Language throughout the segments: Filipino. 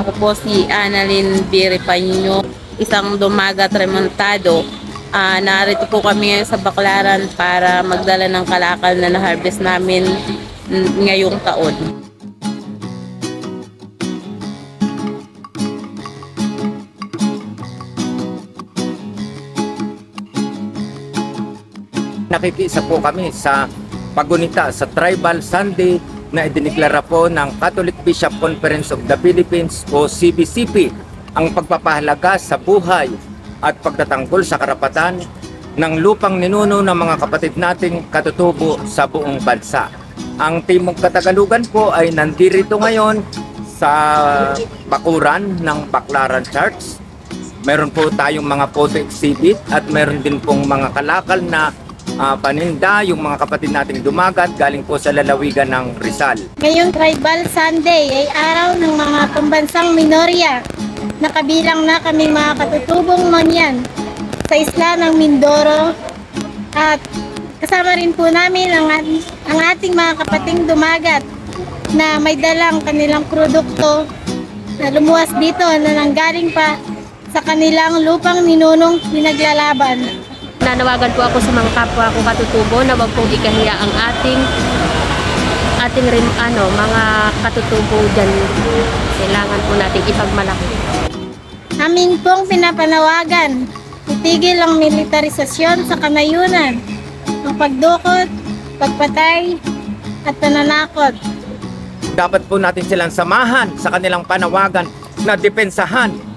Ako po si Annalyn B. Ripaño, isang dumagat remontado. Narito po kami ngayon sa Baclaran para magdala ng kalakal na na-harvest namin ngayong taon. Nakikiisa po kami sa pagunita sa Tribal Sunday na idineklara po ng Catholic Bishop Conference of the Philippines o CBCP ang pagpapahalaga sa buhay at pagtatanggol sa karapatan ng lupang ninuno ng mga kapatid nating katutubo sa buong bansa. Ang Timog Katagalugan po ay nandirito ngayon sa bakuran ng Baclaran Church. Meron po tayong mga photo exhibit at meron din pong mga kalakal na paninda, yung mga kapatid nating dumagat galing po sa lalawigan ng Rizal. Ngayong Tribal Sunday ay araw ng mga pambansang minorya na kabilang na kami mga katutubong Mangyan sa isla ng Mindoro, at kasama rin po namin ang ating mga kapating dumagat na may dalang kanilang produkto na lumuwas dito na nanggaling pa sa kanilang lupang ninunong pinaglalaban. Nanawagan po ako sa mga kapwa ko katutubo na wag pong ikahiya ang ating rin mga katutubo dyan. Kailangan po nating ipagmalaki. Amin pong pinapanawagan, itigil ang militarisasyon sa kanayunan, ang pagdukot, pagpatay at pananakot. Dapat po natin silang samahan sa kanilang panawagan na depensahan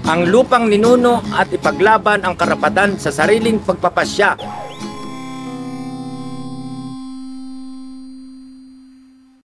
ang lupang ninuno at ipaglaban ang karapatan sa sariling pagpapasya